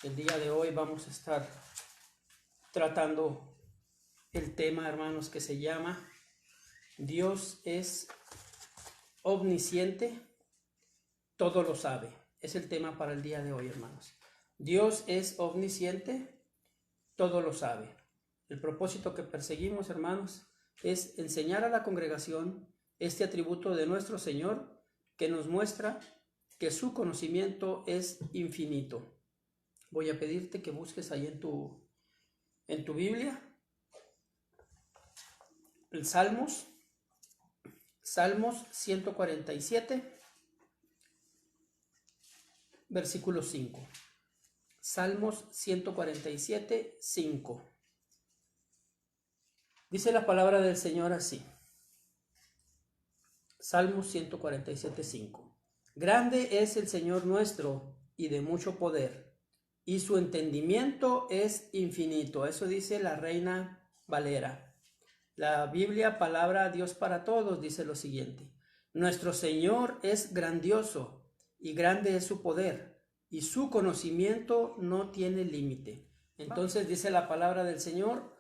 El día de hoy vamos a estar tratando el tema, hermanos, que se llama Dios es omnisciente, todo lo sabe. Es el tema para el día de hoy, hermanos. Dios es omnisciente, todo lo sabe. El propósito que perseguimos, hermanos, es enseñar a la congregación este atributo de nuestro Señor que nos muestra que su conocimiento es infinito. Voy a pedirte que busques ahí en tu Biblia el Salmos 147, versículo 5. Salmos 147, 5. Dice la palabra del Señor así. Salmos 147, 5. Grande es el Señor nuestro y de mucho poder, y su entendimiento es infinito. Eso dice la Reina Valera. La Biblia, palabra Dios para todos, dice lo siguiente. Nuestro Señor es grandioso y grande es su poder, y su conocimiento no tiene límite. Entonces dice la palabra del Señor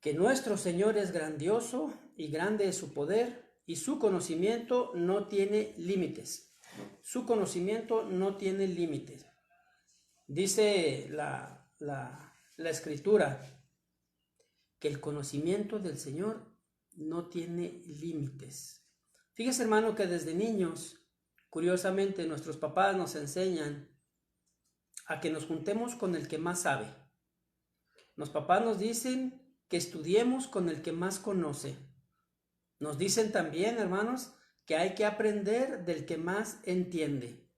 que nuestro Señor es grandioso y grande es su poder, y su conocimiento no tiene límites. Su conocimiento no tiene límites. Dice la Escritura que el conocimiento del Señor no tiene límites. Fíjese, hermano, que desde niños, curiosamente, nuestros papás nos enseñan a que nos juntemos con el que más sabe. Los papás nos dicen que estudiemos con el que más conoce. Nos dicen también, hermanos, que hay que aprender del que más entiende.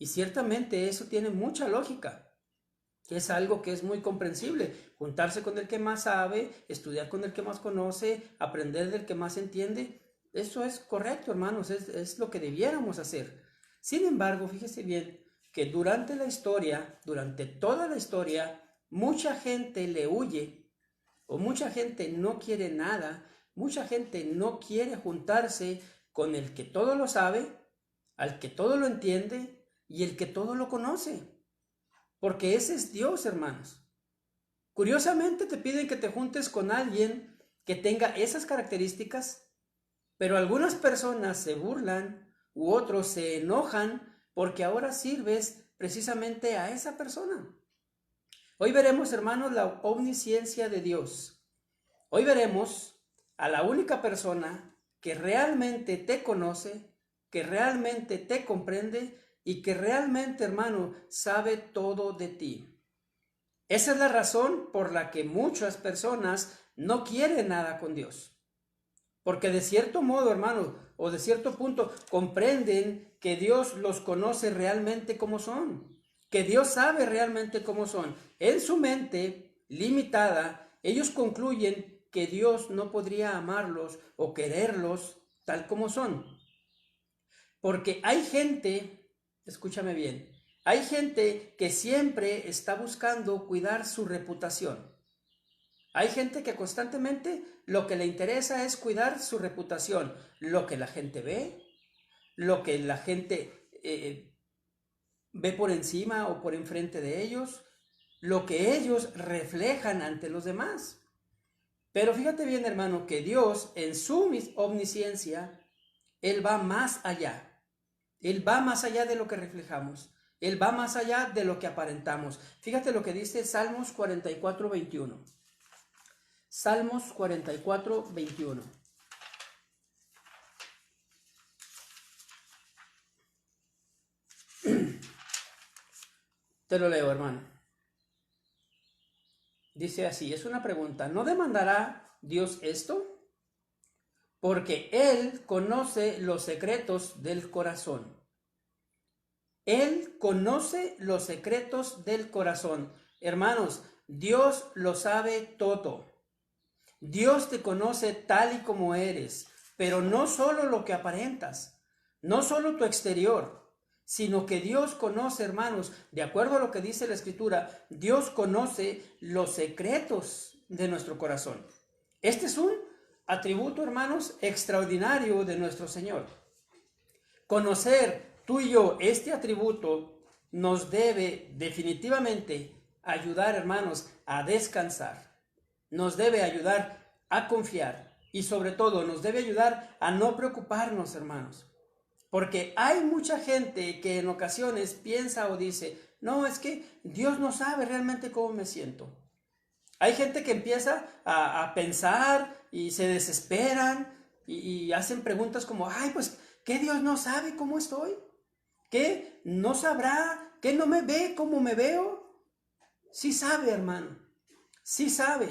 Y ciertamente eso tiene mucha lógica. Es algo que es muy comprensible. Juntarse con el que más sabe, estudiar con el que más conoce, aprender del que más entiende. Eso es correcto, hermanos, es lo que debiéramos hacer. Sin embargo, fíjese bien que durante toda la historia, mucha gente le huye o mucha gente no quiere nada, mucha gente no quiere juntarse con el que todo lo sabe, al que todo lo entiende y el que todo lo conoce. Porque ese es Dios, hermanos. Curiosamente te piden que te juntes con alguien que tenga esas características, pero algunas personas se burlan u otros se enojan porque ahora sirves precisamente a esa persona. Hoy veremos, hermanos, la omnisciencia de Dios. Hoy veremos a la única persona que realmente te conoce, que realmente te comprende y que realmente, hermano, sabe todo de ti. Esa es la razón por la que muchas personas no quieren nada con Dios. Porque de cierto modo, hermano, o de cierto punto, comprenden que Dios los conoce realmente como son. Que Dios sabe realmente cómo son. En su mente limitada, ellos concluyen que Dios no podría amarlos o quererlos tal como son. Porque hay gente, escúchame bien, hay gente que siempre está buscando cuidar su reputación. Hay gente que constantemente lo que le interesa es cuidar su reputación, lo que la gente ve, lo que la gente ve por encima o por enfrente de ellos, lo que ellos reflejan ante los demás. Pero fíjate bien, hermano, que Dios en su omnisciencia, Él va más allá. Él va más allá de lo que reflejamos. Él va más allá de lo que aparentamos. Fíjate lo que dice Salmos 44, 21. Salmos 44, 21. Te lo leo, hermano. Dice así, es una pregunta. ¿No demandará Dios esto? Porque Él conoce los secretos del corazón. Él conoce los secretos del corazón. Hermanos, Dios lo sabe todo. Dios te conoce tal y como eres, pero no solo lo que aparentas, no solo tu exterior, sino que Dios conoce, hermanos, de acuerdo a lo que dice la Escritura, Dios conoce los secretos de nuestro corazón. Este es un atributo, hermanos, extraordinario de nuestro Señor. Conocer tú y yo este atributo nos debe definitivamente ayudar, hermanos, a descansar. Nos debe ayudar a confiar y sobre todo nos debe ayudar a no preocuparnos, hermanos. Porque hay mucha gente que en ocasiones piensa o dice, no, es que Dios no sabe realmente cómo me siento. Hay gente que empieza a pensar y se desesperan y hacen preguntas como, ay, pues, ¿qué Dios no sabe cómo estoy? ¿Qué no sabrá? ¿Qué no me ve como me veo? Sí sabe, hermano, sí sabe,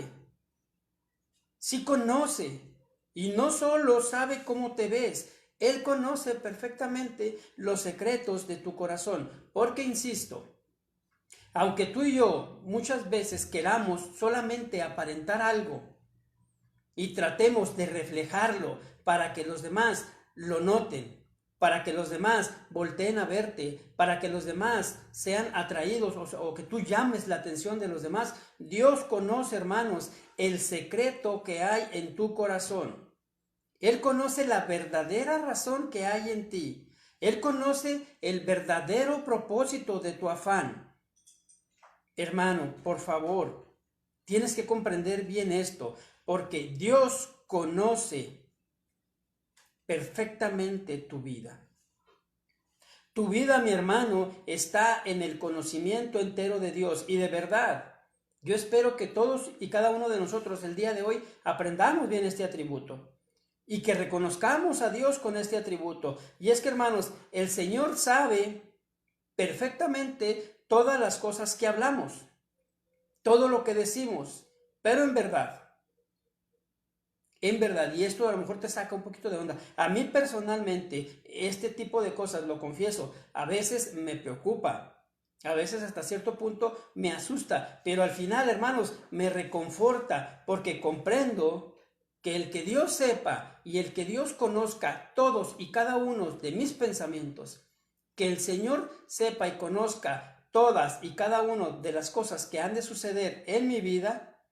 sí conoce. Y no solo sabe cómo te ves, Él conoce perfectamente los secretos de tu corazón. Porque, insisto, aunque tú y yo muchas veces queramos solamente aparentar algo y tratemos de reflejarlo para que los demás lo noten, para que los demás volteen a verte, para que los demás sean atraídos o que tú llames la atención de los demás, Dios conoce, hermanos, el secreto que hay en tu corazón. Él conoce la verdadera razón que hay en ti. Él conoce el verdadero propósito de tu afán. Hermano, por favor, tienes que comprender bien esto, porque Dios conoce perfectamente tu vida. Tu vida, mi hermano, está en el conocimiento entero de Dios y de verdad. Yo espero que todos y cada uno de nosotros el día de hoy aprendamos bien este atributo y que reconozcamos a Dios con este atributo. Y es que, hermanos, el Señor sabe perfectamente todas las cosas que hablamos, todo lo que decimos, pero en verdad, y esto a lo mejor te saca un poquito de onda. A mí personalmente, este tipo de cosas, lo confieso, a veces me preocupa, a veces hasta cierto punto me asusta, pero al final, hermanos, me reconforta porque comprendo que el que Dios sepa y el que Dios conozca todos y cada uno de mis pensamientos, que el Señor sepa y conozca todas y cada una de las cosas que han de suceder en mi vida,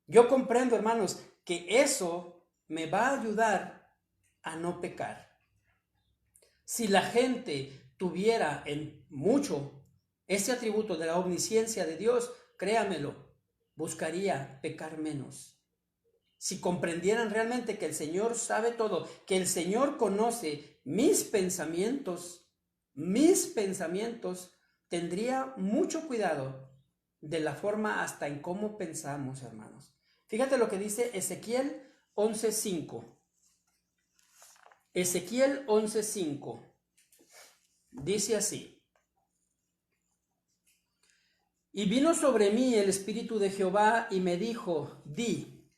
yo comprendo, hermanos, que eso me va a ayudar a no pecar. Si la gente tuviera en mucho ese atributo de la omnisciencia de Dios, créamelo, buscaría pecar menos. Si comprendieran realmente que el Señor sabe todo, que el Señor conoce mis pensamientos, tendría mucho cuidado de la forma hasta en cómo pensamos, hermanos. Fíjate lo que dice Ezequiel 11:5. Ezequiel 11:5. Dice así: y vino sobre mí el Espíritu de Jehová y me dijo, di,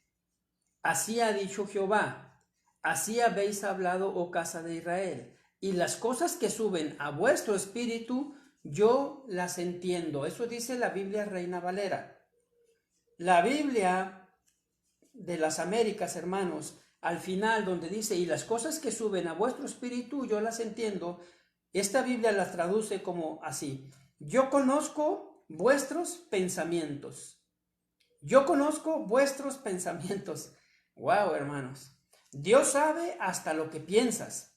así ha dicho Jehová, así habéis hablado, oh casa de Israel, y las cosas que suben a vuestro espíritu, yo las entiendo. Eso dice la Biblia Reina Valera. La Biblia de las Américas, hermanos, al final donde dice, y las cosas que suben a vuestro espíritu, yo las entiendo, esta Biblia las traduce como así: yo conozco vuestros pensamientos. Yo conozco vuestros pensamientos. Wow, hermanos. Dios sabe hasta lo que piensas.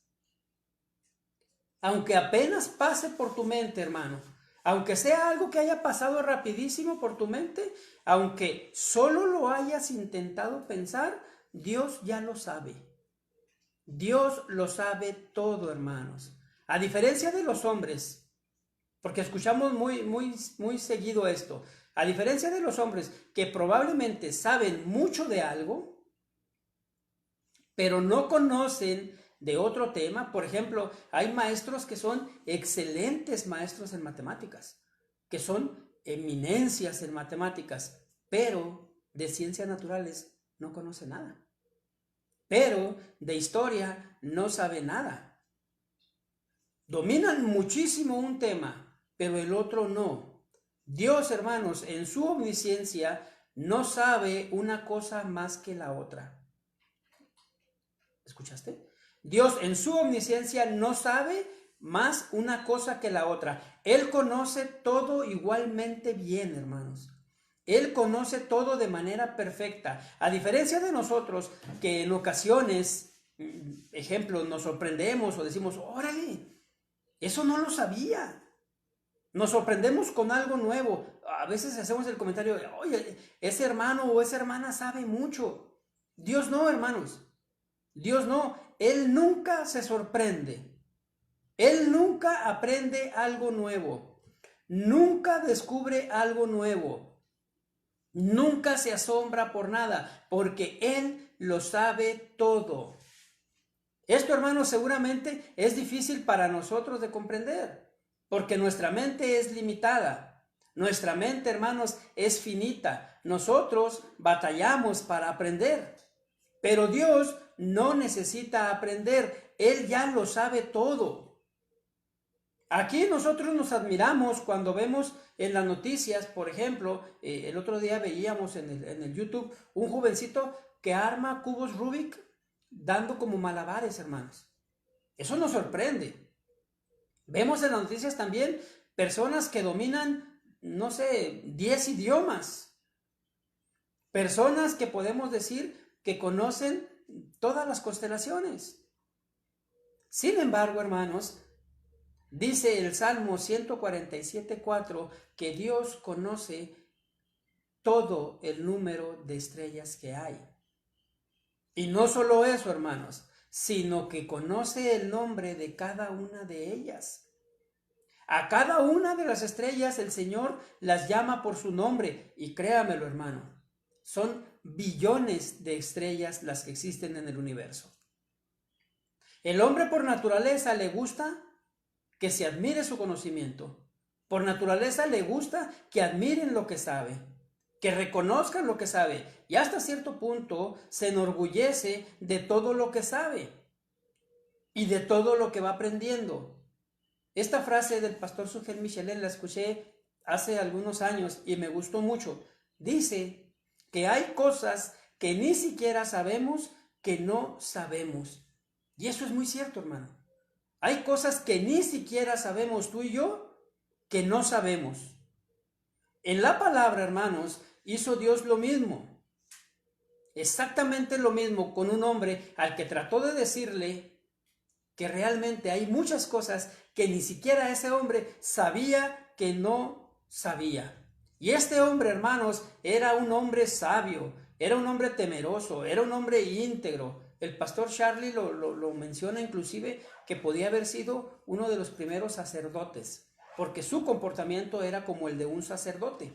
Aunque apenas pase por tu mente, hermano, aunque sea algo que haya pasado rapidísimo por tu mente, aunque solo lo hayas intentado pensar, Dios ya lo sabe. Dios lo sabe todo, hermanos. A diferencia de los hombres, porque escuchamos muy seguido esto, a diferencia de los hombres que probablemente saben mucho de algo, pero no conocen de otro tema. Por ejemplo, hay maestros que son excelentes maestros en matemáticas, que son eminencias en matemáticas, pero de ciencias naturales no conoce nada. Pero de historia no sabe nada. Dominan muchísimo un tema, pero el otro no. Dios, hermanos, en su omnisciencia no sabe una cosa más que la otra. ¿Escuchaste? Dios en su omnisciencia no sabe más una cosa que la otra. Él conoce todo igualmente bien, hermanos. Él conoce todo de manera perfecta. A diferencia de nosotros, que en ocasiones, ejemplo, nos sorprendemos o decimos, órale, eso no lo sabía. Nos sorprendemos con algo nuevo. A veces hacemos el comentario, oye, ese hermano o esa hermana sabe mucho. Dios no, hermanos. Dios no. Él nunca se sorprende. Él nunca aprende algo nuevo. Nunca descubre algo nuevo. Nunca se asombra por nada, porque Él lo sabe todo. Esto, hermanos, seguramente es difícil para nosotros de comprender, porque nuestra mente es limitada. Nuestra mente, hermanos, es finita. Nosotros batallamos para aprender, pero Dios no necesita aprender. Él ya lo sabe todo. Aquí nosotros nos admiramos cuando vemos en las noticias, por ejemplo, el otro día veíamos en el YouTube un jovencito que arma cubos Rubik dando como malabares, hermanos. Eso nos sorprende. Vemos en las noticias también personas que dominan, no sé, 10 idiomas. Personas que podemos decir que conocen todas las constelaciones. Sin embargo, hermanos, dice el Salmo 147:4 que Dios conoce todo el número de estrellas que hay. Y no solo eso, hermanos, sino que conoce el nombre de cada una de ellas. A cada una de las estrellas el Señor las llama por su nombre. Y créamelo, hermano, son billones de estrellas las que existen en el universo. El hombre por naturaleza le gusta que se admire su conocimiento. Por naturaleza le gusta que admiren lo que sabe, que reconozcan lo que sabe, y hasta cierto punto se enorgullece de todo lo que sabe y de todo lo que va aprendiendo. Esta frase del pastor Sugel Michelin la escuché hace algunos años y me gustó mucho. Dice que hay cosas que ni siquiera sabemos que no sabemos. Y eso es muy cierto, hermano. Hay cosas que ni siquiera sabemos tú y yo que no sabemos. En la palabra, hermanos, hizo Dios lo mismo. Exactamente lo mismo con un hombre al que trató de decirle que realmente hay muchas cosas que ni siquiera ese hombre sabía que no sabía. Y este hombre, hermanos, era un hombre sabio, era un hombre temeroso, era un hombre íntegro. El pastor Charlie lo menciona inclusive que podía haber sido uno de los primeros sacerdotes, porque su comportamiento era como el de un sacerdote.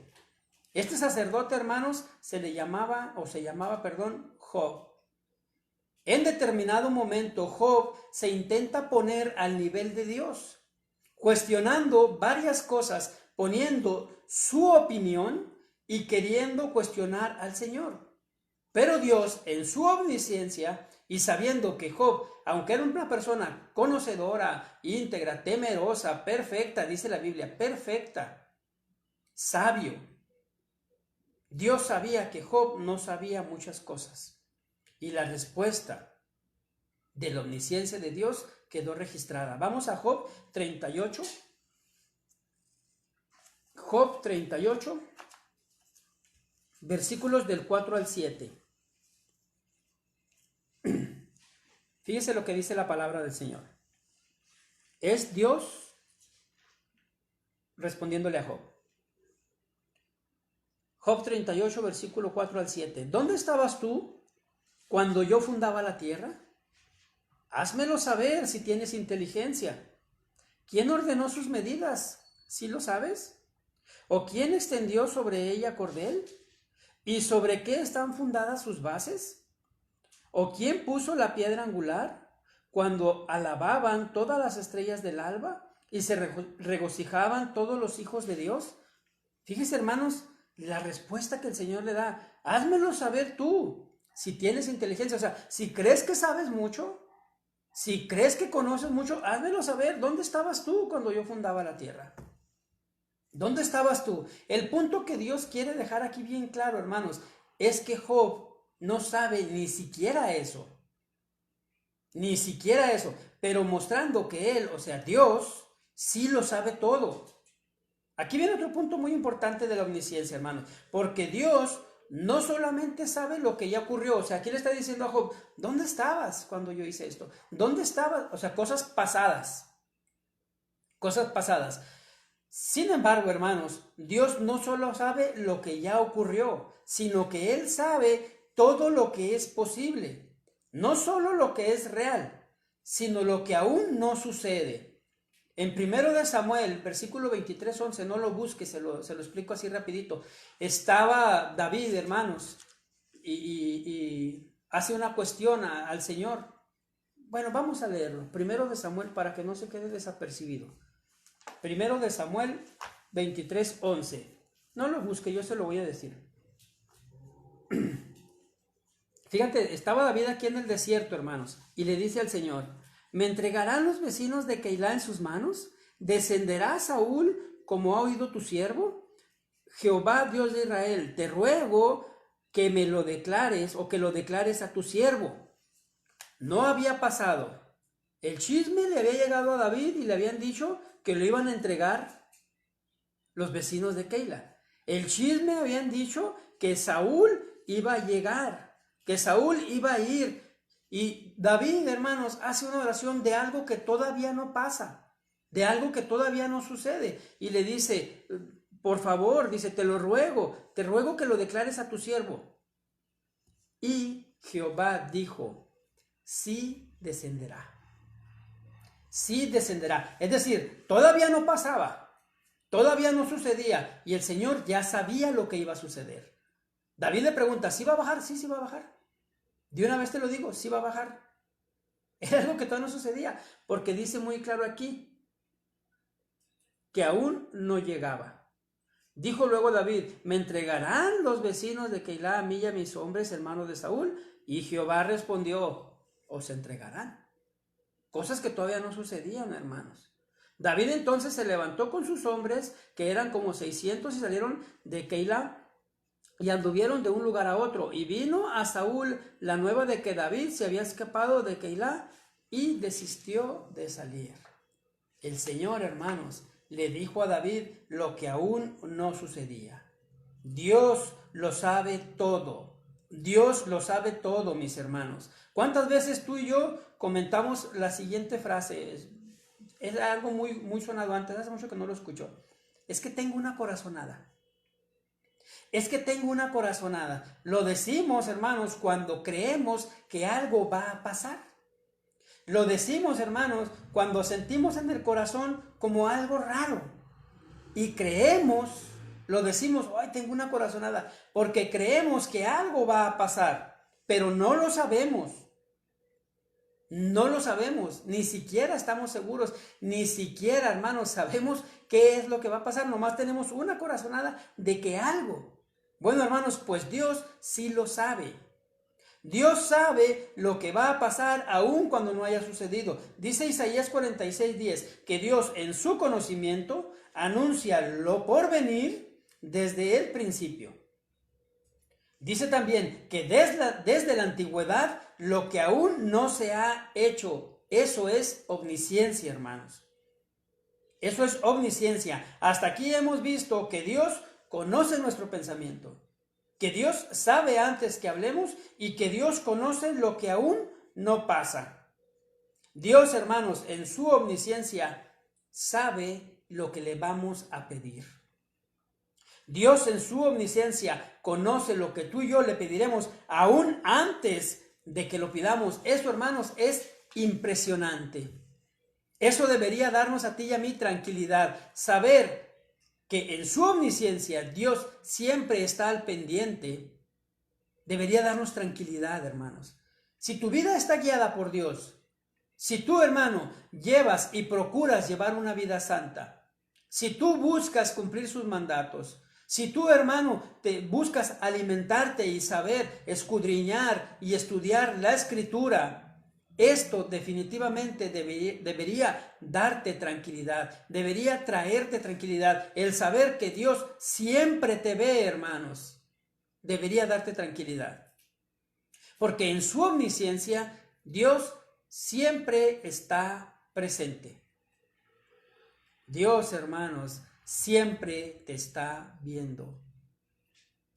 Este sacerdote, hermanos, se llamaba Job. En determinado momento, Job se intenta poner al nivel de Dios, cuestionando varias cosas, poniendo su opinión y queriendo cuestionar al Señor. Pero Dios, en su omnisciencia y sabiendo que Job, aunque era una persona conocedora, íntegra, temerosa, perfecta, dice la Biblia, perfecta, sabio, Dios sabía que Job no sabía muchas cosas. Y la respuesta de la omnisciencia de Dios quedó registrada. Vamos a Job 38. Job 38, versículos del 4 al 7. Fíjese lo que dice la palabra del Señor. Es Dios respondiéndole a Job. Job 38, versículo 4 al 7. ¿Dónde estabas tú cuando yo fundaba la tierra? Házmelo saber si tienes inteligencia. ¿Quién ordenó sus medidas? ¿Sí lo sabes? ¿O quién extendió sobre ella cordel? ¿Y sobre qué están fundadas sus bases? ¿O quién puso la piedra angular cuando alababan todas las estrellas del alba y se regocijaban todos los hijos de Dios? Fíjese, hermanos, la respuesta que el Señor le da. Házmelo saber tú, si tienes inteligencia. O sea, si crees que sabes mucho, si crees que conoces mucho, házmelo saber. ¿Dónde estabas tú cuando yo fundaba la tierra? ¿Dónde estabas tú? El punto que Dios quiere dejar aquí bien claro, hermanos, es que Job no sabe ni siquiera eso. Ni siquiera eso. Pero mostrando que él, o sea, Dios, sí lo sabe todo. Aquí viene otro punto muy importante de la omnisciencia, hermanos. Porque Dios no solamente sabe lo que ya ocurrió. O sea, aquí le está diciendo a Job, ¿dónde estabas cuando yo hice esto? ¿Dónde estabas? O sea, cosas pasadas. Cosas pasadas. Sin embargo, hermanos, Dios no solo sabe lo que ya ocurrió, sino que Él sabe todo lo que es posible. No solo lo que es real, sino lo que aún no sucede. En 1 Samuel, versículo 23:11, no lo busque, se lo explico así rapidito. Estaba David, hermanos, y hace una cuestión al Señor. Bueno, vamos a leerlo. 1 Samuel, para que no se quede desapercibido. 1 Samuel 23:11. No lo busque, yo se lo voy a decir. Fíjate, estaba David aquí en el desierto, hermanos, y le dice al Señor: ¿me entregarán los vecinos de Keilá en sus manos? ¿Descenderá Saúl como ha oído tu siervo? Jehová, Dios de Israel, te ruego que me lo declares o que lo declares a tu siervo. No había pasado. El chisme le había llegado a David y le habían dicho que lo iban a entregar los vecinos de Keila. El chisme habían dicho que Saúl iba a llegar, que Saúl iba a ir. Y David, hermanos, hace una oración de algo que todavía no pasa, de algo que todavía no sucede. Y le dice: por favor, dice, te ruego que lo declares a tu siervo. Y Jehová dijo: sí descenderá. Sí descenderá. Es decir, todavía no pasaba, todavía no sucedía, y el Señor ya sabía lo que iba a suceder. David le pregunta: ¿sí va a bajar? Sí, sí va a bajar. De una vez te lo digo, sí va a bajar. Era algo que todavía no sucedía, porque dice muy claro aquí que aún no llegaba. Dijo luego David: ¿me entregarán los vecinos de Keilá a mí y a mis hombres, hermanos de Saúl? Y Jehová respondió: os entregarán. Cosas que todavía no sucedían, hermanos. David entonces se levantó con sus hombres, que eran como 600, y salieron de Keilá y anduvieron de un lugar a otro. Y vino a Saúl la nueva de que David se había escapado de Keilá y desistió de salir. El Señor, hermanos, le dijo a David lo que aún no sucedía. Dios lo sabe todo. Dios lo sabe todo, mis hermanos. ¿Cuántas veces tú y yo comentamos la siguiente frase? Es algo muy sonado antes, hace mucho que no lo escucho. Es que tengo una corazonada. Es que tengo una corazonada. Lo decimos, hermanos, cuando creemos que algo va a pasar. Lo decimos, hermanos, cuando sentimos en el corazón como algo raro. Y creemos, lo decimos: ay, tengo una corazonada, porque creemos que algo va a pasar, pero no lo sabemos. No lo sabemos, ni siquiera estamos seguros, ni siquiera, hermanos, sabemos qué es lo que va a pasar. Nomás tenemos una corazonada de que algo. Bueno, hermanos, pues Dios sí lo sabe. Dios sabe lo que va a pasar aun cuando no haya sucedido. Dice Isaías 46:10 que Dios en su conocimiento anuncia lo por venir desde el principio. Dice también que desde la antigüedad lo que aún no se ha hecho. Eso es omnisciencia, hermanos. Eso es omnisciencia. Hasta aquí hemos visto que Dios conoce nuestro pensamiento, que Dios sabe antes que hablemos y que Dios conoce lo que aún no pasa. Dios, hermanos, en su omnisciencia sabe lo que le vamos a pedir. Dios en su omnisciencia conoce lo que tú y yo le pediremos aún antes de que lo pidamos. Eso, hermanos, es impresionante. Eso debería darnos a ti y a mí tranquilidad, saber que en su omnisciencia Dios siempre está al pendiente. Debería darnos tranquilidad, hermanos. Si tu vida está guiada por Dios, si tú, hermano, llevas y procuras llevar una vida santa, si tú buscas cumplir sus mandatos, si tú, hermano, te buscas alimentarte y saber escudriñar y estudiar la Escritura, esto definitivamente debería darte tranquilidad, debería traerte tranquilidad. El saber que Dios siempre te ve, hermanos, debería darte tranquilidad. Porque en su omnisciencia, Dios siempre está presente. Dios, hermanos, siempre te está viendo.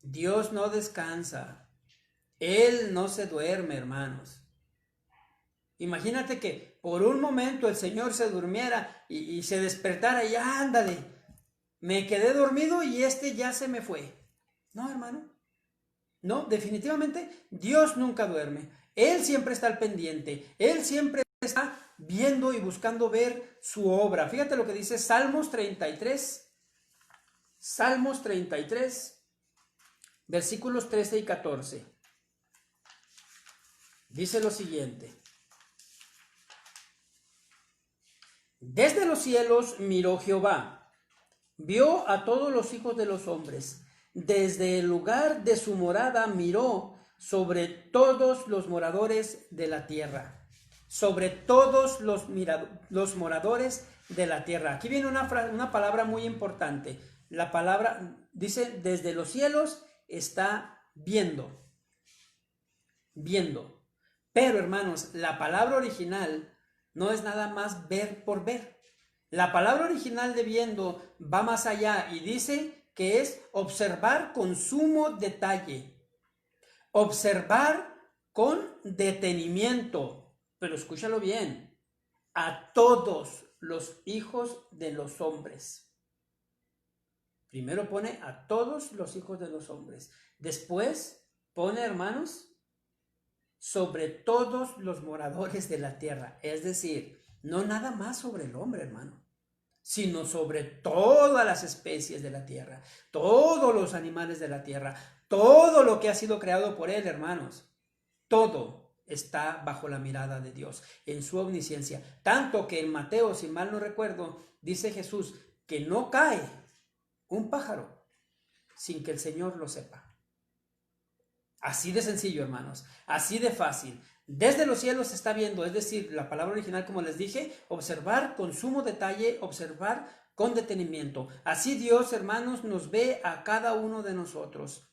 Dios no descansa. Él no se duerme, hermanos. Imagínate que por un momento el Señor se durmiera y se despertara y ándale, me quedé dormido y ya se me fue. No, hermano. No, definitivamente Dios nunca duerme. Él siempre está al pendiente. Él siempre está viendo y buscando ver su obra. Fíjate lo que dice Salmos 33. Salmos 33, versículos 13 y 14. Dice lo siguiente. Desde los cielos miró Jehová, vio a todos los hijos de los hombres. Desde el lugar de su morada miró sobre todos los moradores de la tierra. Sobre todos los moradores de la tierra. Aquí viene una palabra muy importante. La palabra dice, desde los cielos está viendo. Viendo. Pero, hermanos, la palabra original no es nada más ver por ver. La palabra original de viendo va más allá y dice que es observar con sumo detalle, observar con detenimiento, pero escúchalo bien, a todos los hijos de los hombres. Primero pone a todos los hijos de los hombres, después pone, hermanos, sobre todos los moradores de la tierra, es decir, no nada más sobre el hombre, hermano, sino sobre todas las especies de la tierra, todos los animales de la tierra, todo lo que ha sido creado por él, hermanos. Todo está bajo la mirada de Dios, en su omnisciencia. Tanto que en Mateo, si mal no recuerdo, dice Jesús que no cae un pájaro sin que el Señor lo sepa. Así de sencillo, hermanos, así de fácil. Desde los cielos se está viendo, es decir, la palabra original, como les dije, observar con sumo detalle, observar con detenimiento. Así Dios, hermanos, nos ve a cada uno de nosotros.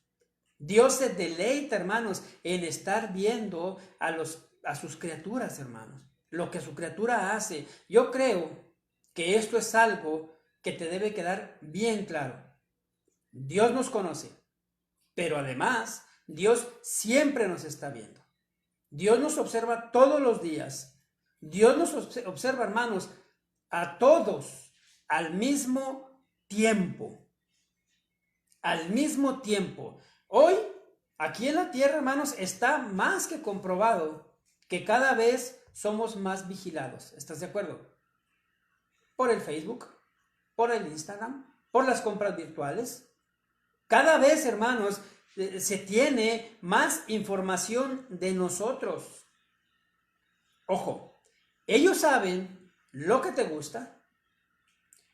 Dios se deleita, hermanos, en estar viendo a sus criaturas, hermanos, lo que su criatura hace. Yo creo que esto es algo que te debe quedar bien claro. Dios nos conoce, pero además Dios siempre nos está viendo. Dios nos observa todos los días. Dios nos observa, hermanos, a todos al mismo tiempo. Al mismo tiempo. Hoy, aquí en la tierra, hermanos, está más que comprobado que cada vez somos más vigilados. ¿Estás de acuerdo? Por el Facebook, por el Instagram, por las compras virtuales. Cada vez, hermanos, se tiene más información de nosotros. Ojo, ellos saben lo que te gusta,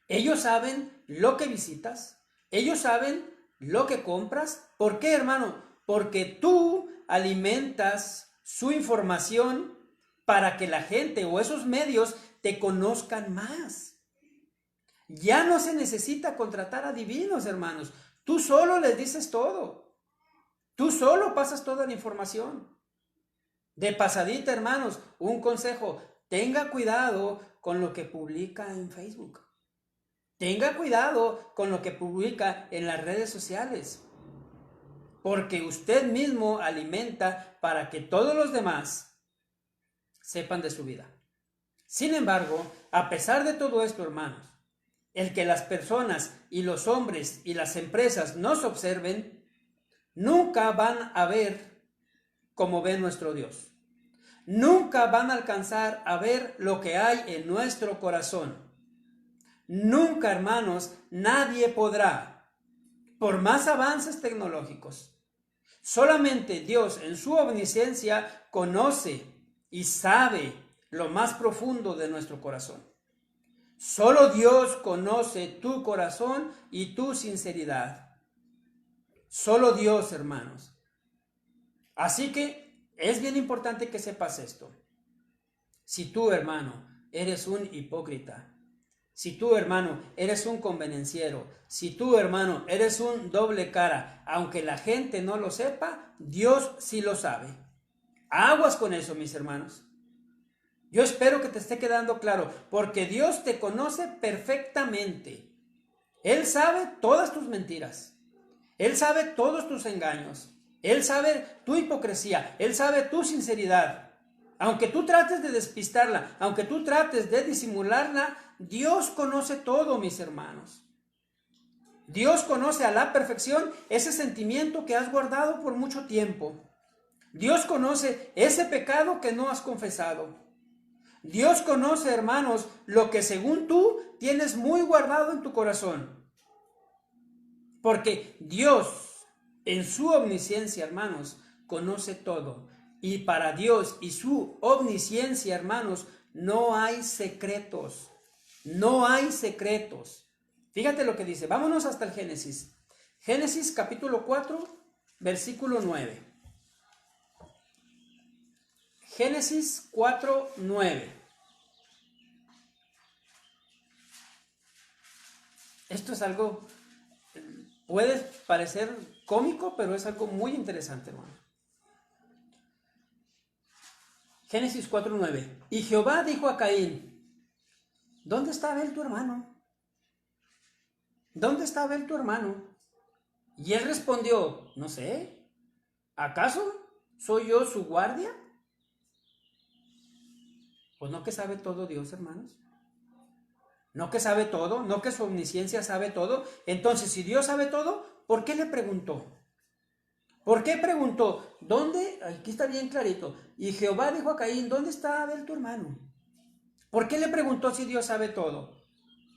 ellos saben lo que visitas, ellos saben lo que compras. ¿Por qué, hermano? Porque tú alimentas su información para que la gente o esos medios te conozcan más. Ya no se necesita contratar adivinos, hermanos. Tú solo les dices todo. Tú solo pasas toda la información. De pasadita, hermanos, un consejo. Tenga cuidado con lo que publica en Facebook. Tenga cuidado con lo que publica en las redes sociales. Porque usted mismo alimenta para que todos los demás sepan de su vida. Sin embargo, a pesar de todo esto, hermanos, el que las personas y los hombres y las empresas nos observen, nunca van a ver como ve nuestro Dios. Nunca van a alcanzar a ver lo que hay en nuestro corazón. Nunca, hermanos, nadie podrá, por más avances tecnológicos. Solamente Dios en su omnisciencia conoce y sabe lo más profundo de nuestro corazón. Solo Dios conoce tu corazón y tu sinceridad. Solo Dios, hermanos. Así que es bien importante que sepas esto. Si tú, hermano, eres un hipócrita, si tú, hermano, eres un convenenciero, si tú, hermano, eres un doble cara, aunque la gente no lo sepa, Dios sí lo sabe. Aguas con eso, mis hermanos. Yo espero que te esté quedando claro, porque Dios te conoce perfectamente. Él sabe todas tus mentiras. Él sabe todos tus engaños. Él sabe tu hipocresía. Él sabe tu sinceridad. Aunque tú trates de despistarla, aunque tú trates de disimularla, Dios conoce todo, mis hermanos. Dios conoce a la perfección ese sentimiento que has guardado por mucho tiempo. Dios conoce ese pecado que no has confesado. Dios conoce, hermanos, lo que según tú tienes muy guardado en tu corazón. Porque Dios, en su omnisciencia, hermanos, conoce todo. Y para Dios y su omnisciencia, hermanos, no hay secretos. No hay secretos. Fíjate lo que dice. Vámonos hasta el Génesis. Génesis capítulo 4, versículo 9. Génesis 4, 9. Esto es algo, puede parecer cómico, pero es algo muy interesante, hermano. Génesis 4, 9. Y Jehová dijo a Caín, ¿dónde está Abel tu hermano? ¿Dónde está Abel tu hermano? Y él respondió, no sé, ¿acaso soy yo su guardia? Pues no que sabe todo Dios, hermanos. No que sabe todo, no que su omnisciencia sabe todo. Entonces, si Dios sabe todo, ¿por qué le preguntó? ¿Por qué preguntó? ¿Dónde? Aquí está bien clarito. Y Jehová dijo a Caín, ¿dónde está Abel tu hermano? ¿Por qué le preguntó si Dios sabe todo?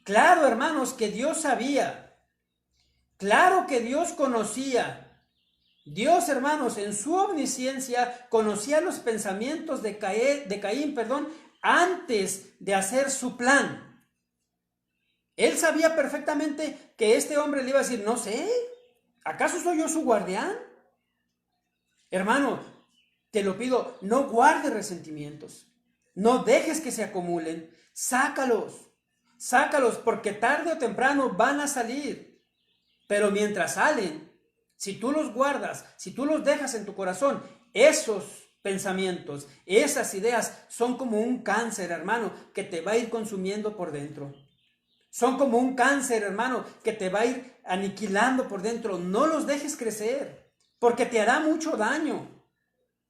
Claro, hermanos, que Dios sabía. Claro que Dios conocía. Dios, hermanos, en su omnisciencia conocía los pensamientos de Caín, antes de hacer su plan. Él sabía perfectamente que este hombre le iba a decir, no sé, ¿acaso soy yo su guardián? Hermano, te lo pido, no guardes resentimientos, no dejes que se acumulen, sácalos, porque tarde o temprano van a salir. Pero mientras salen, si tú los guardas, si tú los dejas en tu corazón, esos pensamientos, esas ideas son como un cáncer, hermano, que te va a ir consumiendo por dentro. Son como un cáncer, hermano, que te va a ir aniquilando por dentro. No los dejes crecer, porque te hará mucho daño.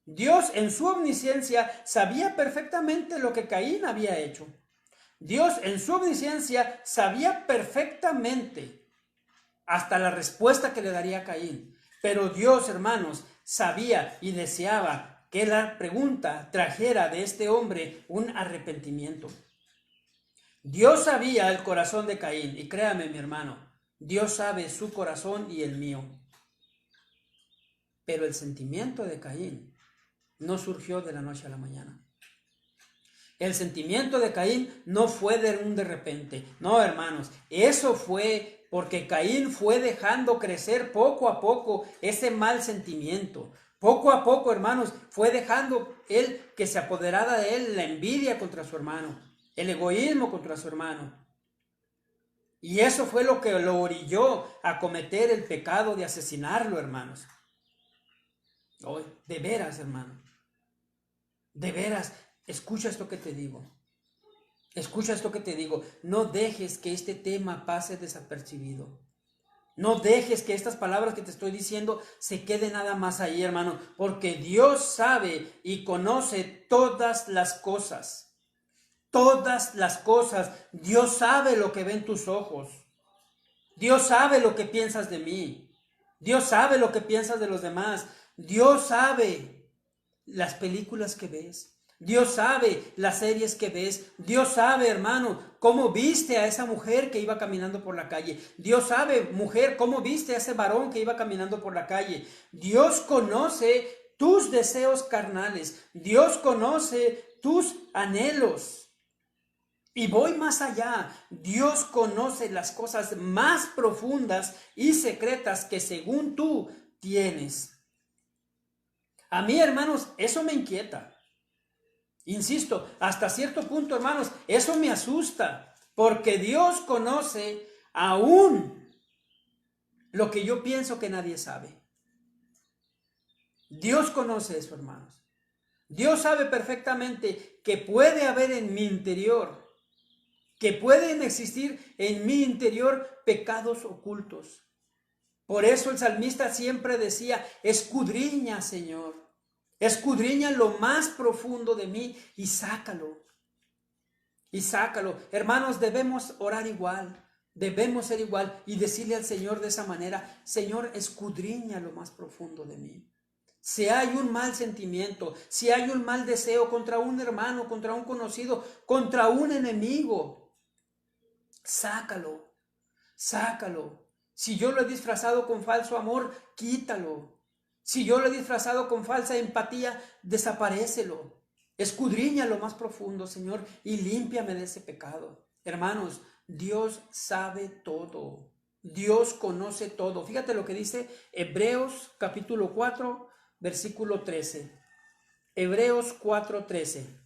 Dios, en su omnisciencia, sabía perfectamente lo que Caín había hecho. Dios, en su omnisciencia, sabía perfectamente hasta la respuesta que le daría a Caín. Pero Dios, hermanos, sabía y deseaba que la pregunta trajera de este hombre un arrepentimiento. Dios sabía el corazón de Caín, y créame, mi hermano, Dios sabe su corazón y el mío. Pero el sentimiento de Caín no surgió de la noche a la mañana. El sentimiento de Caín no fue de repente. No, hermanos, eso fue porque Caín fue dejando crecer poco a poco ese mal sentimiento. Poco a poco, hermanos, fue dejando él que se apoderara de él la envidia contra su hermano, el egoísmo contra su hermano. Y eso fue lo que lo orilló a cometer el pecado de asesinarlo, hermanos. Oh, de veras, hermano. De veras, escucha esto que te digo. Escucha esto que te digo. No dejes que este tema pase desapercibido. No dejes que estas palabras que te estoy diciendo se queden nada más ahí, hermano. Porque Dios sabe y conoce todas las cosas. Todas las cosas. Dios sabe lo que ven tus ojos. Dios sabe lo que piensas de mí. Dios sabe lo que piensas de los demás. Dios sabe las películas que ves. Dios sabe las series que ves. Dios sabe, hermano, cómo viste a esa mujer que iba caminando por la calle. Dios sabe, mujer, cómo viste a ese varón que iba caminando por la calle. Dios conoce tus deseos carnales. Dios conoce tus anhelos. Y voy más allá. Dios conoce las cosas más profundas y secretas que según tú tienes. A mí, hermanos, eso me inquieta. Insisto, hasta cierto punto, hermanos, eso me asusta. Porque Dios conoce aún lo que yo pienso que nadie sabe. Dios conoce eso, hermanos. Dios sabe perfectamente que puede haber en mi interior, que pueden existir en mi interior pecados ocultos. Por eso el salmista siempre decía, escudriña, Señor, escudriña lo más profundo de mí y sácalo. Y sácalo. Hermanos, debemos orar igual. Debemos ser igual y decirle al Señor de esa manera: Señor, escudriña lo más profundo de mí. Si hay un mal sentimiento, si hay un mal deseo contra un hermano, contra un conocido, contra un enemigo, sácalo, sácalo. Si yo lo he disfrazado con falso amor, quítalo. Si yo lo he disfrazado con falsa empatía, desaparécelo. Escudriña lo más profundo, Señor, y límpiame de ese pecado. Hermanos, Dios sabe todo. Dios conoce todo. Fíjate lo que dice Hebreos capítulo 4, versículo 13. Hebreos 4:13.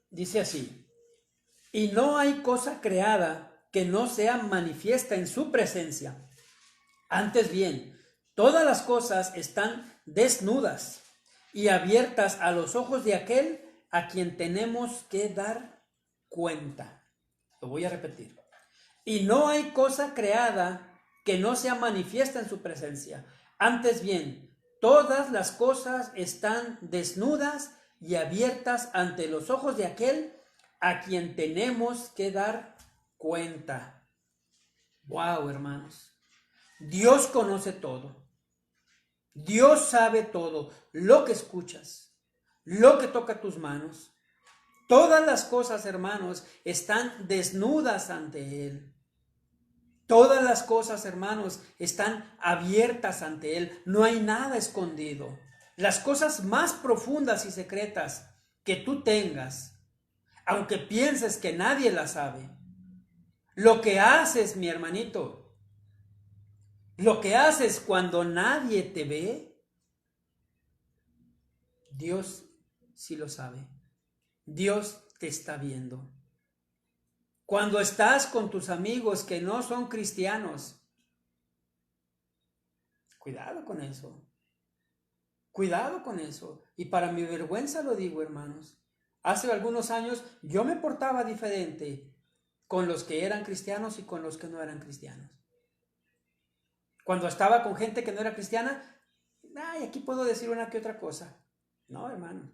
Dice así: y no hay cosa creada que no sea manifiesta en su presencia. Antes bien, todas las cosas están desnudas y abiertas a los ojos de aquel a quien tenemos que dar cuenta. Lo voy a repetir. Y no hay cosa creada que no sea manifiesta en su presencia. Antes bien, todas las cosas están desnudas y abiertas ante los ojos de aquel a quien tenemos que dar cuenta. Wow, hermanos. Dios conoce todo. Dios sabe todo. Lo que escuchas, lo que toca tus manos. Todas las cosas, hermanos, están desnudas ante Él. Todas las cosas, hermanos, están abiertas ante Él. No hay nada escondido. Las cosas más profundas y secretas que tú tengas, aunque pienses que nadie las sabe, lo que haces, mi hermanito, lo que haces cuando nadie te ve, Dios sí lo sabe. Dios te está viendo. Cuando estás con tus amigos que no son cristianos, cuidado con eso. Cuidado con eso. Y para mi vergüenza lo digo, hermanos. Hace algunos años yo me portaba diferente con los que eran cristianos y con los que no eran cristianos. Cuando estaba con gente que no era cristiana, ay, aquí puedo decir una que otra cosa. No, hermano.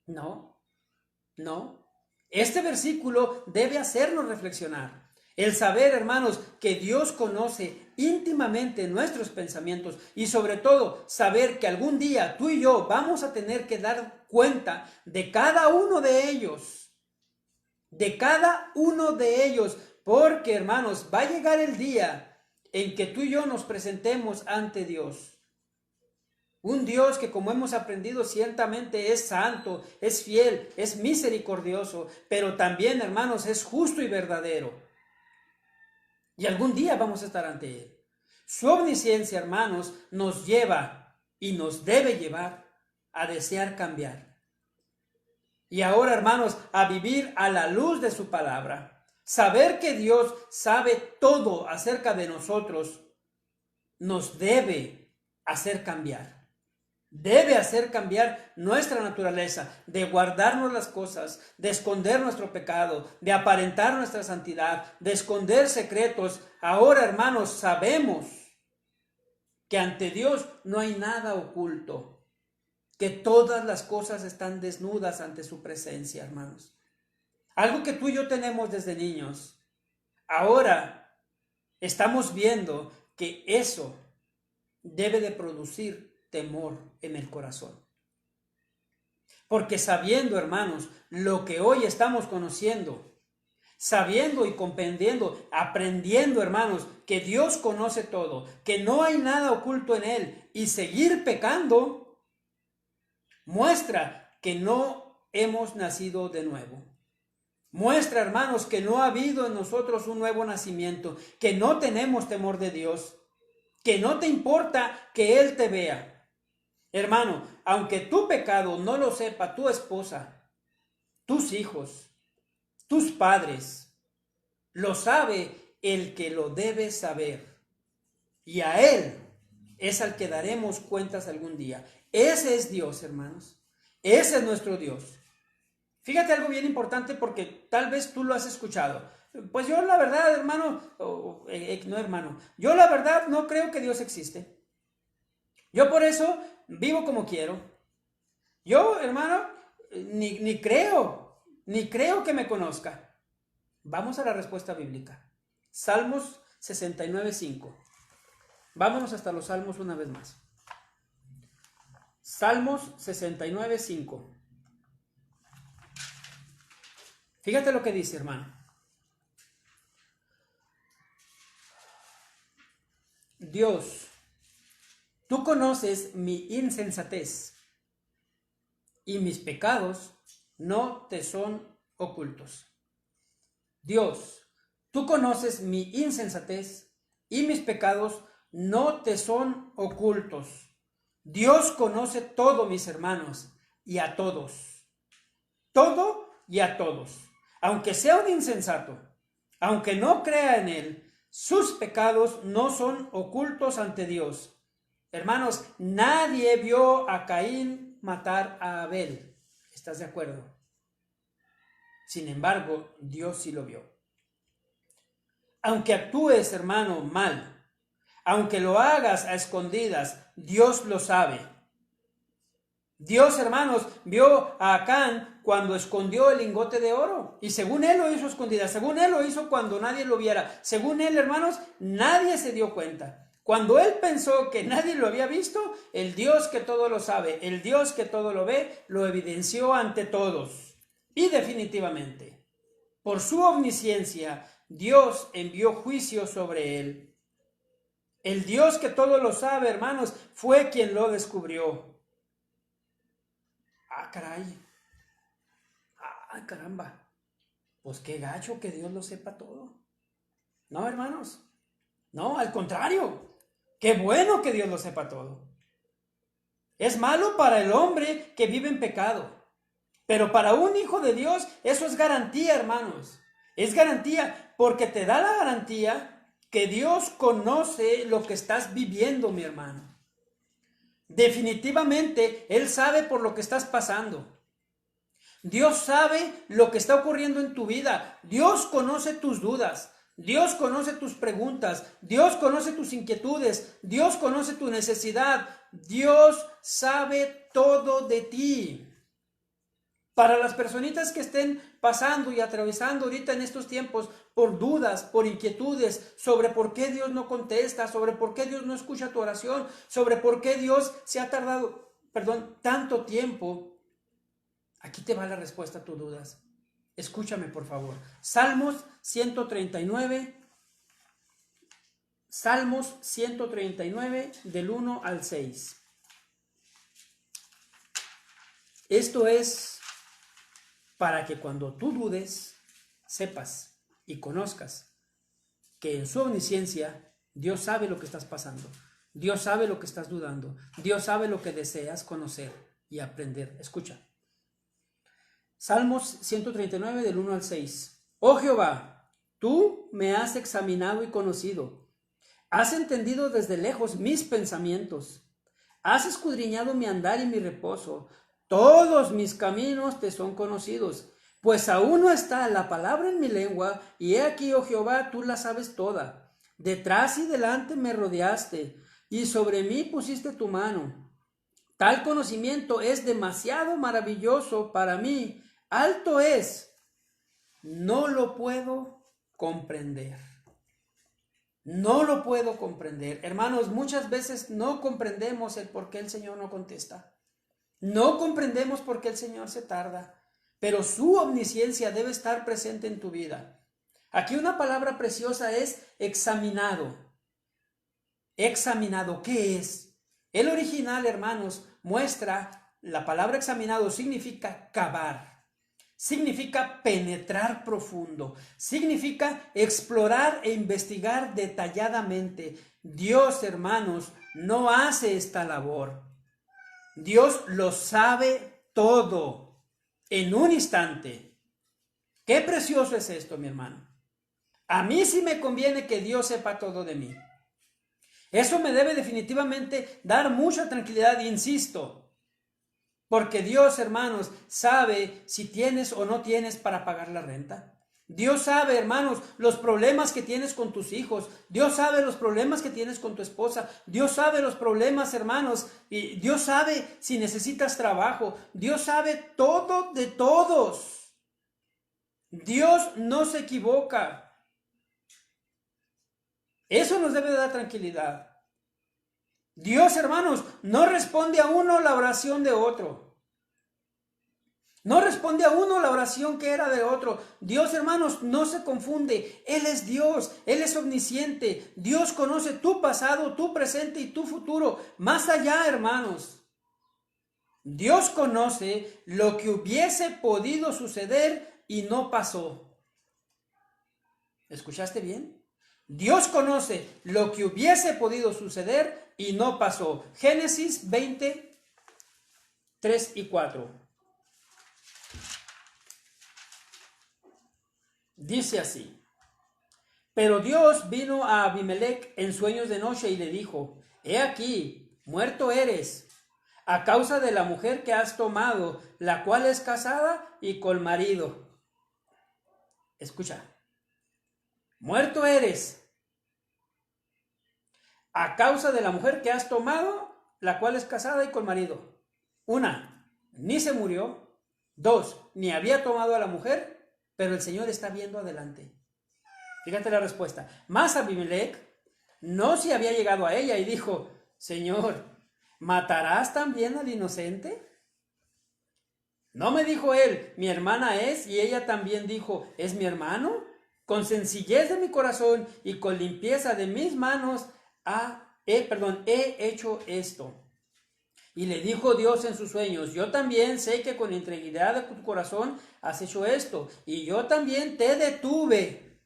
No. Este versículo debe hacernos reflexionar. El saber, hermanos, que Dios conoce íntimamente nuestros pensamientos y sobre todo saber que algún día tú y yo vamos a tener que dar cuenta de cada uno de ellos. De cada uno de ellos. Porque, hermanos, va a llegar el día en que tú y yo nos presentemos ante Dios. Un Dios que, como hemos aprendido, ciertamente es santo, es fiel, es misericordioso, pero también, hermanos, es justo y verdadero. Y algún día vamos a estar ante Él. Su omnisciencia, hermanos, nos lleva y nos debe llevar a desear cambiar. Y ahora, hermanos, a vivir a la luz de su palabra. Saber que Dios sabe todo acerca de nosotros nos debe hacer cambiar. Debe hacer cambiar nuestra naturaleza de guardarnos las cosas, de esconder nuestro pecado, de aparentar nuestra santidad, de esconder secretos. Ahora, hermanos, sabemos que ante Dios no hay nada oculto, que todas las cosas están desnudas ante su presencia, hermanos. Algo que tú y yo tenemos desde niños. Ahora estamos viendo que eso debe de producir temor en el corazón. Porque sabiendo, hermanos, lo que hoy estamos conociendo, sabiendo y comprendiendo, aprendiendo, hermanos, que Dios conoce todo, que no hay nada oculto en Él, y seguir pecando, muestra que no hemos nacido de nuevo. Muestra, hermanos, que no ha habido en nosotros un nuevo nacimiento, que no tenemos temor de Dios, que no te importa que Él te vea. Hermano, aunque tu pecado no lo sepa tu esposa, tus hijos, tus padres, lo sabe el que lo debe saber. Y a Él es al que daremos cuentas algún día. Ese es Dios, hermanos. Ese es nuestro Dios. Fíjate algo bien importante porque tal vez tú lo has escuchado. pues yo la verdad, hermano, no hermano, yo la verdad no creo que Dios existe. Yo por eso vivo como quiero. Yo, hermano, ni creo que me conozca. Vamos a la respuesta bíblica. Salmos 69:5. Vámonos hasta los Salmos una vez más. Salmos 69:5. Fíjate lo que dice, hermano. Dios, tú conoces mi insensatez y mis pecados no te son ocultos. Dios, tú conoces mi insensatez y mis pecados no te son ocultos. Dios conoce todo, mis hermanos, y a todos. Todo y a todos. Aunque sea un insensato, aunque no crea en él, sus pecados no son ocultos ante Dios. Hermanos, nadie vio a Caín matar a Abel. ¿Estás de acuerdo? Sin embargo, Dios sí lo vio. Aunque actúes, hermano, mal, aunque lo hagas a escondidas, Dios lo sabe. Dios, hermanos, vio a Acán cuando escondió el lingote de oro. Y según él lo hizo a escondidas, según él lo hizo cuando nadie lo viera. Según él, hermanos, nadie se dio cuenta. Cuando él pensó que nadie lo había visto, el Dios que todo lo sabe, el Dios que todo lo ve, lo evidenció ante todos. Y definitivamente, por su omnisciencia, Dios envió juicio sobre él. El Dios que todo lo sabe, hermanos, fue quien lo descubrió. Ah, caray. Ah, caramba. Pues qué gacho que Dios lo sepa todo. No, hermanos. No, al contrario. Qué bueno que Dios lo sepa todo. Es malo para el hombre que vive en pecado. Pero para un hijo de Dios, eso es garantía, hermanos. Es garantía porque te da la garantía que Dios conoce lo que estás viviendo, mi hermano. Definitivamente, Él sabe por lo que estás pasando. Dios sabe lo que está ocurriendo en tu vida. Dios conoce tus dudas. Dios conoce tus preguntas. Dios conoce tus inquietudes. Dios conoce tu necesidad. Dios sabe todo de ti. Para las personitas que estén pasando y atravesando ahorita en estos tiempos por dudas, por inquietudes, sobre por qué Dios no contesta, sobre por qué Dios no escucha tu oración, sobre por qué Dios se ha tardado, tanto tiempo, aquí te va la respuesta a tus dudas. Escúchame, por favor. Salmos 139, Salmos 139 del 1 al 6. Esto es para que cuando tú dudes, sepas y conozcas que en su omnisciencia Dios sabe lo que estás pasando, Dios sabe lo que estás dudando, Dios sabe lo que deseas conocer y aprender. Escucha. Salmos 139 del 1 al 6. Oh Jehová, tú me has examinado y conocido, has entendido desde lejos mis pensamientos, has escudriñado mi andar y mi reposo. Todos mis caminos te son conocidos, pues aún no está la palabra en mi lengua, y he aquí, oh Jehová, tú la sabes toda. Detrás y delante me rodeaste, y sobre mí pusiste tu mano. Tal conocimiento es demasiado maravilloso para mí, alto es, no lo puedo comprender. No lo puedo comprender. Hermanos, muchas veces no comprendemos el por qué el Señor no contesta. No comprendemos por qué el Señor se tarda, pero su omnisciencia debe estar presente en tu vida. Aquí una palabra preciosa es examinado. Examinado, ¿qué es? El original, hermanos, muestra, la palabra examinado significa cavar, significa penetrar profundo, significa explorar e investigar detalladamente. Dios, hermanos, no hace esta labor. Dios lo sabe todo en un instante. Qué precioso es esto, mi hermano. A mí sí me conviene que Dios sepa todo de mí. Eso me debe definitivamente dar mucha tranquilidad, insisto, porque Dios, hermanos, sabe si tienes o no tienes para pagar la renta. Dios sabe, hermanos, los problemas que tienes con tus hijos. Dios sabe los problemas que tienes con tu esposa. Dios sabe los problemas, hermanos. Y Dios sabe si necesitas trabajo. Dios sabe todo de todos. Dios no se equivoca. Eso nos debe dar tranquilidad. Dios, hermanos, no responde a uno la oración de otro. No responde a uno la oración que era de otro. Dios, hermanos, no se confunde. Él es Dios, Él es omnisciente. Dios conoce tu pasado, tu presente y tu futuro. Más allá, hermanos. Dios conoce lo que hubiese podido suceder y no pasó. ¿Escuchaste bien? Dios conoce lo que hubiese podido suceder y no pasó. Génesis 20, 3 y 4. Dice así: pero Dios vino a Abimelech en sueños de noche y le dijo: he aquí, muerto eres, a causa de la mujer que has tomado, la cual es casada y con marido. Escucha, muerto eres, a causa de la mujer que has tomado, la cual es casada y con marido. 1, ni se murió. 2, ni había tomado a la mujer, pero el Señor está viendo adelante. Fíjate la respuesta. Mas Abimelech no se había llegado a ella y dijo: Señor, ¿matarás también al inocente? ¿No me dijo él, mi hermana es? Y ella también dijo, ¿es mi hermano? Con sencillez de mi corazón y con limpieza de mis manos he hecho esto. Y le dijo Dios en sus sueños: yo también sé que con integridad de tu corazón has hecho esto, y yo también te detuve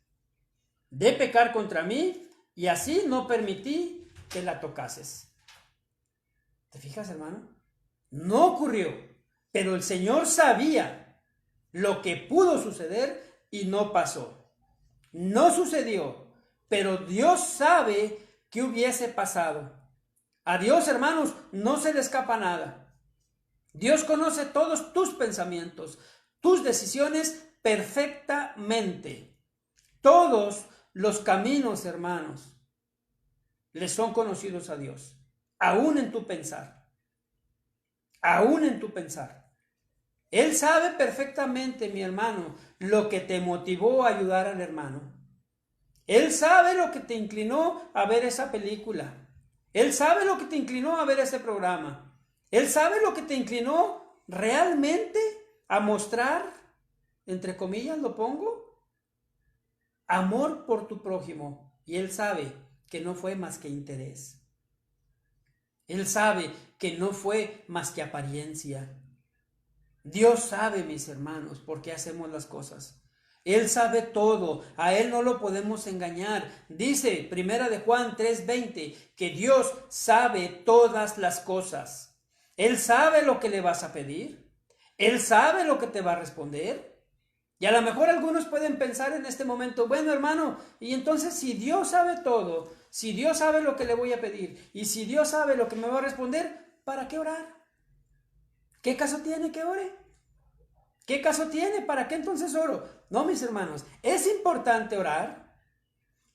de pecar contra mí, y así no permití que la tocases. ¿Te fijas, hermano? No ocurrió, pero el Señor sabía lo que pudo suceder y no pasó. No sucedió, pero Dios sabe qué hubiese pasado. A Dios, hermanos, no se le escapa nada. Dios conoce todos tus pensamientos, tus decisiones perfectamente. Todos los caminos, hermanos, les son conocidos a Dios, aún en tu pensar. Aún en tu pensar. Él sabe perfectamente, mi hermano, lo que te motivó a ayudar al hermano. Él sabe lo que te inclinó a ver esa película. Él sabe lo que te inclinó a ver ese programa. Él sabe lo que te inclinó realmente a mostrar, entre comillas lo pongo, amor por tu prójimo. Y Él sabe que no fue más que interés. Él sabe que no fue más que apariencia. Dios sabe, mis hermanos, por qué hacemos las cosas. Él sabe todo, a Él no lo podemos engañar. Dice 1 de Juan 3:20 que Dios sabe todas las cosas. Él sabe lo que le vas a pedir. Él sabe lo que te va a responder. Y a lo mejor algunos pueden pensar en este momento: bueno, hermano, y entonces si Dios sabe todo, si Dios sabe lo que le voy a pedir, y si Dios sabe lo que me va a responder, ¿para qué orar? ¿Qué caso tiene que ore? ¿Qué caso tiene? ¿Para qué entonces oro? No, mis hermanos, es importante orar.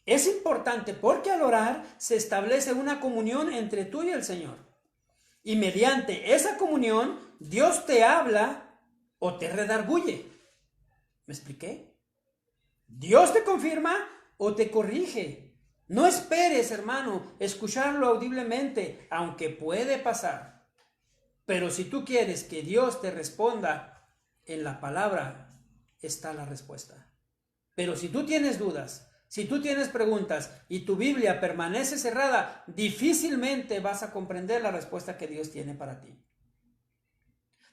Es importante porque al orar se establece una comunión entre tú y el Señor. Y mediante esa comunión, Dios te habla o te redarguye. ¿Me expliqué? Dios te confirma o te corrige. No esperes, hermano, escucharlo audiblemente, aunque puede pasar. Pero si tú quieres que Dios te responda, en la palabra está la respuesta. Pero si tú tienes dudas, si tú tienes preguntas y tu Biblia permanece cerrada, difícilmente vas a comprender la respuesta que Dios tiene para ti.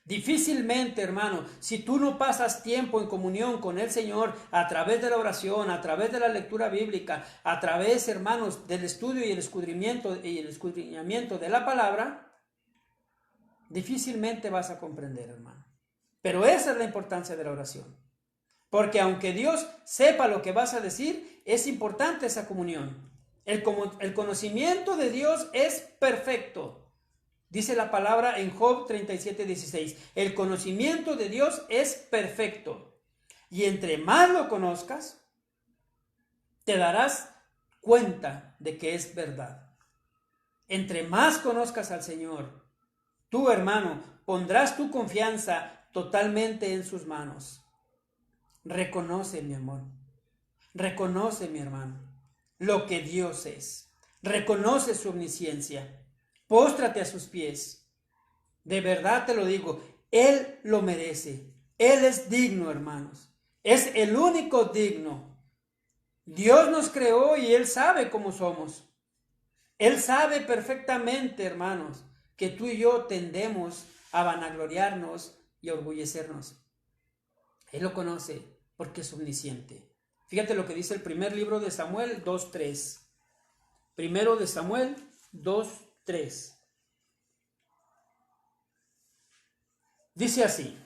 Difícilmente, hermano, si tú no pasas tiempo en comunión con el Señor a través de la oración, a través de la lectura bíblica, a través, hermanos, del estudio y el escudriñamiento de la palabra, difícilmente vas a comprender, hermano. Pero esa es la importancia de la oración. Porque aunque Dios sepa lo que vas a decir, es importante esa comunión. El conocimiento de Dios es perfecto. Dice la palabra en Job 37:16. El conocimiento de Dios es perfecto. Y entre más lo conozcas, te darás cuenta de que es verdad. Entre más conozcas al Señor, tú, hermano, pondrás tu confianza totalmente en sus manos. Reconoce, mi amor. Reconoce, mi hermano, lo que Dios es. Reconoce su omnisciencia. Póstrate a sus pies. De verdad te lo digo, Él lo merece. Él es digno, hermanos. Es el único digno. Dios nos creó y Él sabe cómo somos. Él sabe perfectamente, hermanos, que tú y yo tendemos a vanagloriarnos y a orgullecernos. Él lo conoce porque es omnisciente. Fíjate lo que dice el primer libro de Samuel 2:3. Primero de Samuel 2:3. Dice así: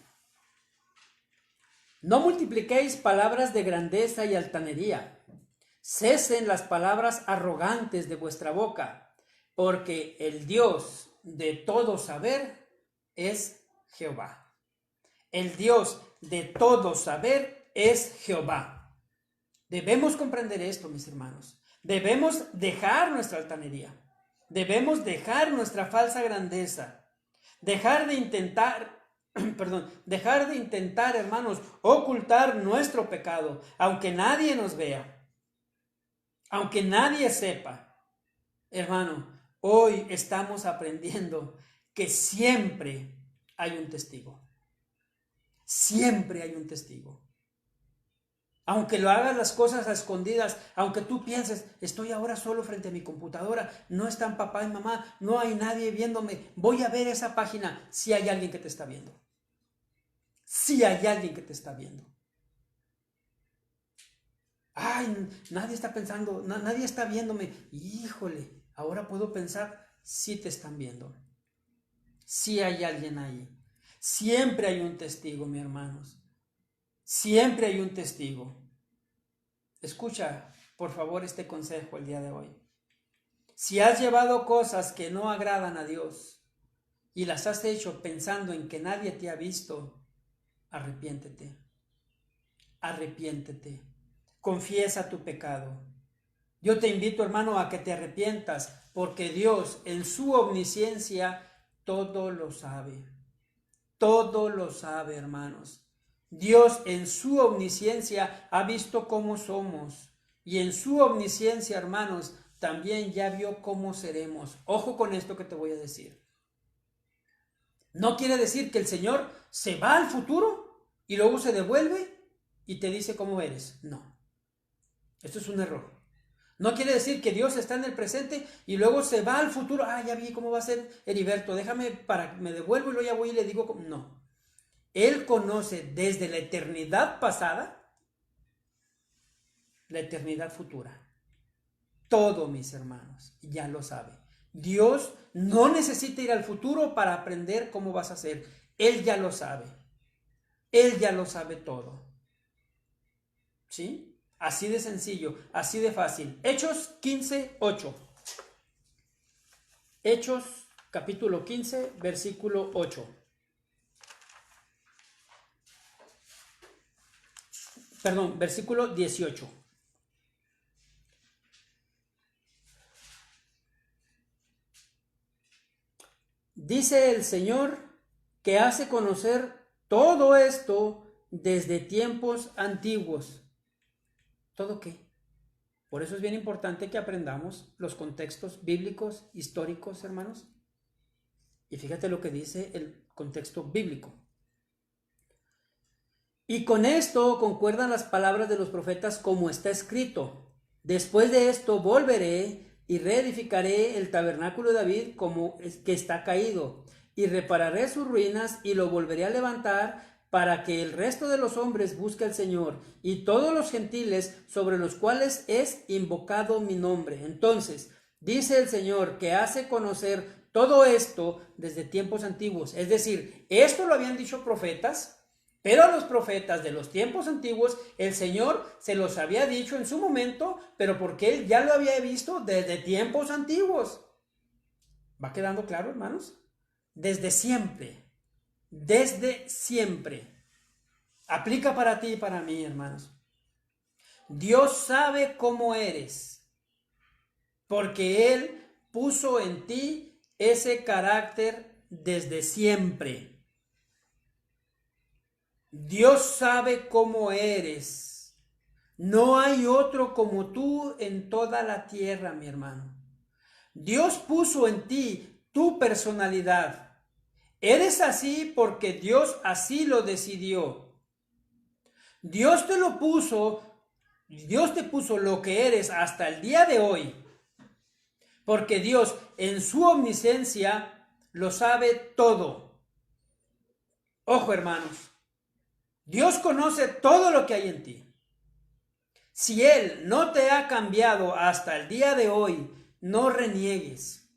no multipliquéis palabras de grandeza y altanería. Cesen las palabras arrogantes de vuestra boca, porque el Dios de todo saber es Jehová. El Dios de todo saber es Jehová. Debemos comprender esto, mis hermanos. Debemos dejar nuestra altanería. Debemos dejar nuestra falsa grandeza. Dejar de intentar, hermanos, ocultar nuestro pecado, aunque nadie nos vea. Aunque nadie sepa, hermano, hoy estamos aprendiendo que siempre hay un testigo. Siempre hay un testigo. Aunque lo hagas las cosas a escondidas, aunque tú pienses, estoy ahora solo frente a mi computadora, no están papá y mamá, no hay nadie viéndome, voy a ver esa página, si hay alguien que te está viendo. Si hay alguien que te está viendo. Ay, nadie está pensando, nadie está viéndome. Híjole, ahora puedo pensar, sí te están viendo. Sí hay alguien ahí. Siempre hay un testigo, mis hermanos. Siempre hay un testigo. Escucha, por favor, este consejo el día de hoy. Si has llevado cosas que no agradan a Dios y las has hecho pensando en que nadie te ha visto, arrepiéntete. Arrepiéntete. Confiesa tu pecado. Yo te invito, hermano, a que te arrepientas, porque Dios en su omnisciencia todo lo sabe. Todo lo sabe, hermanos. Dios en su omnisciencia ha visto cómo somos, y en su omnisciencia, hermanos, también ya vio cómo seremos. Ojo con esto que te voy a decir. No quiere decir que el Señor se va al futuro y luego se devuelve y te dice cómo eres. No. Esto es un error. No quiere decir que Dios está en el presente y luego se va al futuro. Ah, ya vi cómo va a ser Heriberto. Déjame para que me devuelvo y luego ya voy y le digo cómo. No. Él conoce desde la eternidad pasada la eternidad futura. Todo, mis hermanos, ya lo sabe. Dios no necesita ir al futuro para aprender cómo vas a ser. Él ya lo sabe. Él ya lo sabe todo. ¿Sí? Así de sencillo, así de fácil. Hechos 15:8. Hechos capítulo 15, versículo 8. Perdón, versículo 18. Dice el Señor que hace conocer todo esto desde tiempos antiguos. ¿Todo qué? Por eso es bien importante que aprendamos los contextos bíblicos, históricos, hermanos. Y fíjate lo que dice el contexto bíblico. Y con esto concuerdan las palabras de los profetas como está escrito. Después de esto volveré y reedificaré el tabernáculo de David como que está caído, y repararé sus ruinas y lo volveré a levantar para que el resto de los hombres busque al Señor y todos los gentiles sobre los cuales es invocado mi nombre. Entonces, dice el Señor que hace conocer todo esto desde tiempos antiguos. Es decir, esto lo habían dicho profetas, pero a los profetas de los tiempos antiguos el Señor se los había dicho en su momento, pero porque Él ya lo había visto desde tiempos antiguos. ¿Va quedando claro, hermanos? Desde siempre. Aplica para ti y para mí, hermanos. Dios sabe cómo eres, porque Él puso en ti ese carácter desde siempre. Dios sabe cómo eres. No hay otro como tú en toda la tierra, mi hermano. Dios puso en ti tu personalidad. Eres así porque Dios así lo decidió. Dios te lo puso, Dios te puso lo que eres hasta el día de hoy. Porque Dios en su omnisciencia lo sabe todo. Ojo, hermanos. Dios conoce todo lo que hay en ti. Si Él no te ha cambiado hasta el día de hoy, no reniegues.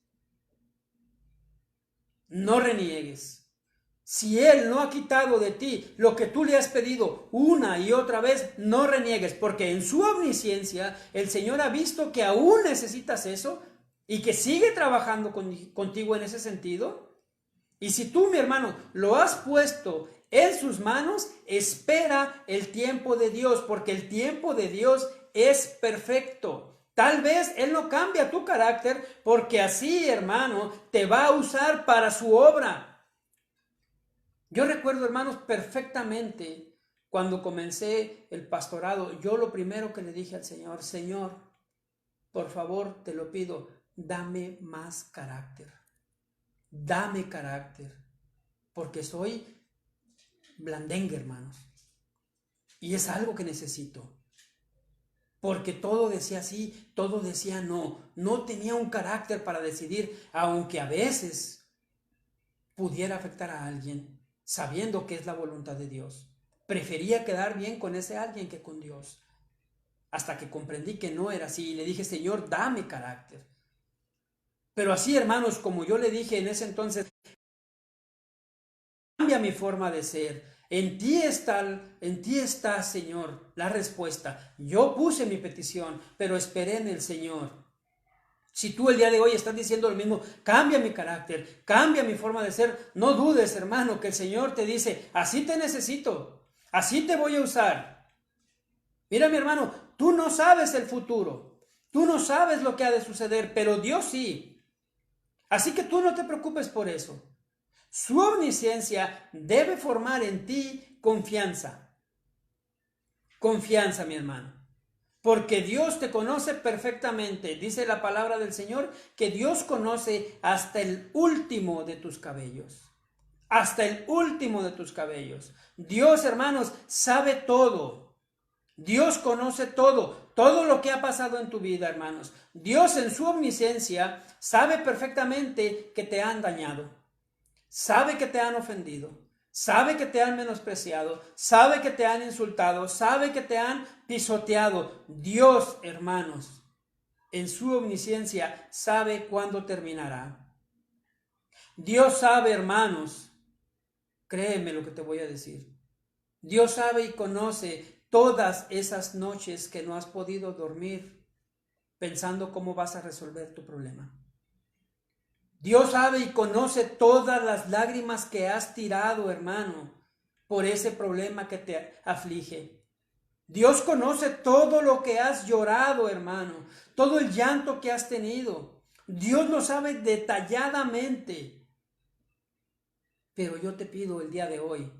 No reniegues. Si Él no ha quitado de ti lo que tú le has pedido una y otra vez, no reniegues, porque en su omnisciencia el Señor ha visto que aún necesitas eso y que sigue trabajando contigo en ese sentido. Y si tú, mi hermano, lo has puesto en sus manos, espera el tiempo de Dios, porque el tiempo de Dios es perfecto. Tal vez Él no cambia tu carácter, porque así, hermano, te va a usar para su obra. Yo recuerdo, hermanos, perfectamente cuando comencé el pastorado, yo lo primero que le dije al Señor, Señor, por favor, te lo pido, dame más carácter. Dame carácter, porque soy blandengue, hermanos, y es algo que necesito, porque todo decía sí, todo decía no, no tenía un carácter para decidir, aunque a veces pudiera afectar a alguien, sabiendo que es la voluntad de Dios. Prefería quedar bien con ese alguien que con Dios, hasta que comprendí que no era así, y le dije, Señor, dame carácter. Pero así, hermanos, como yo le dije en ese entonces, cambia mi forma de ser. En ti está, Señor, la respuesta. Yo puse mi petición, pero esperé en el Señor. Si tú el día de hoy estás diciendo lo mismo, cambia mi carácter, cambia mi forma de ser, no dudes, hermano, que el Señor te dice, así te necesito, así te voy a usar. Mira, mi hermano, tú no sabes el futuro, tú no sabes lo que ha de suceder, pero Dios sí. Así que tú no te preocupes por eso. Su omnisciencia debe formar en ti confianza. Confianza, mi hermano. Porque Dios te conoce perfectamente. Dice la palabra del Señor que Dios conoce hasta el último de tus cabellos. Hasta el último de tus cabellos. Dios, hermanos, sabe todo. Dios conoce todo. Todo lo que ha pasado en tu vida, hermanos. Dios en su omnisciencia sabe perfectamente que te han dañado. Sabe que te han ofendido, sabe que te han menospreciado, sabe que te han insultado, sabe que te han pisoteado. Dios, hermanos, en su omnisciencia sabe cuándo terminará. Dios sabe, hermanos, créeme lo que te voy a decir. Dios sabe y conoce todas esas noches que no has podido dormir pensando cómo vas a resolver tu problema. Dios sabe y conoce todas las lágrimas que has tirado, hermano, por ese problema que te aflige. Dios conoce todo lo que has llorado, hermano, todo el llanto que has tenido. Dios lo sabe detalladamente. Pero yo te pido el día de hoy,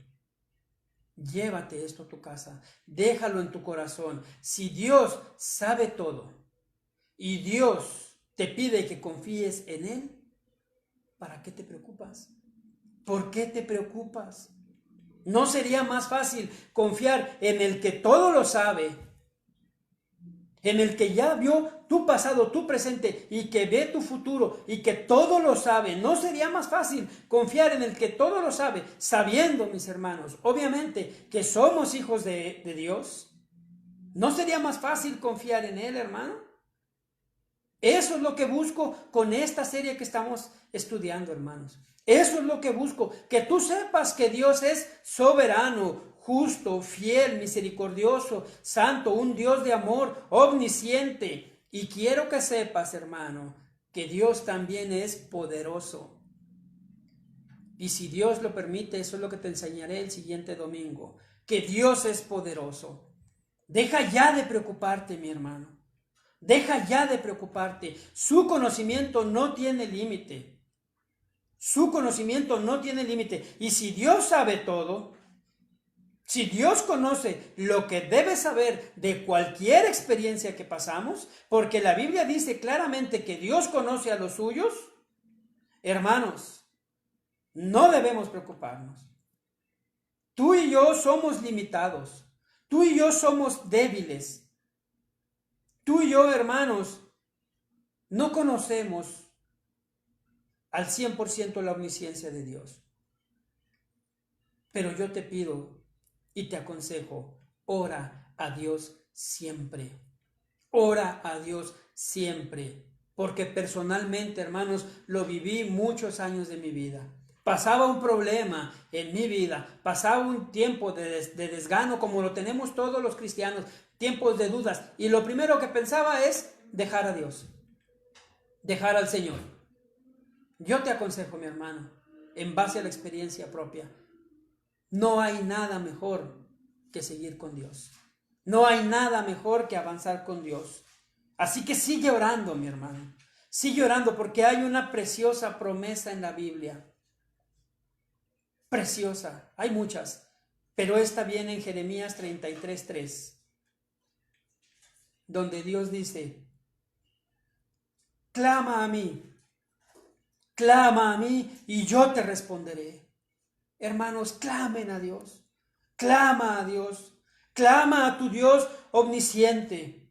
llévate esto a tu casa, déjalo en tu corazón. Si Dios sabe todo y Dios te pide que confíes en Él, ¿para qué te preocupas? ¿Por qué te preocupas? ¿No sería más fácil confiar en el que todo lo sabe? En el que ya vio tu pasado, tu presente y que ve tu futuro y que todo lo sabe. ¿No sería más fácil confiar en el que todo lo sabe, sabiendo, mis hermanos, obviamente que somos hijos de Dios? ¿No sería más fácil confiar en Él, hermano? Eso es lo que busco con esta serie que estamos estudiando, hermanos. Eso es lo que busco, que tú sepas que Dios es soberano, justo, fiel, misericordioso, santo, un Dios de amor, omnisciente. Y quiero que sepas, hermano, que Dios también es poderoso. Y si Dios lo permite, eso es lo que te enseñaré el siguiente domingo. que Dios es poderoso. Deja ya de preocuparte, mi hermano. Deja ya de preocuparte. Su conocimiento no tiene límite. Su conocimiento no tiene límite. Y si Dios sabe todo, si Dios conoce lo que debes saber de cualquier experiencia que pasamos, porque la Biblia dice claramente que Dios conoce a los suyos, hermanos, no debemos preocuparnos. Tú y yo somos limitados. Tú y yo somos débiles. Tú y yo, hermanos, no conocemos al 100% la omnisciencia de Dios. Pero yo te pido y te aconsejo, ora a Dios siempre. Ora a Dios siempre. Porque personalmente, hermanos, lo viví muchos años de mi vida. Pasaba un problema en mi vida, pasaba un tiempo de desgano como lo tenemos todos los cristianos, tiempos de dudas. Y lo primero que pensaba es dejar a Dios, dejar al Señor. Yo te aconsejo, mi hermano, en base a la experiencia propia, no hay nada mejor que seguir con Dios. No hay nada mejor que avanzar con Dios. Así que sigue orando, mi hermano. Sigue orando porque hay una preciosa promesa en la Biblia. Preciosa. Hay muchas. Pero esta viene en Jeremías 33:3. Donde Dios dice, clama a mí y yo te responderé. Hermanos, clamen a Dios. Clama a Dios. Clama a tu Dios omnisciente.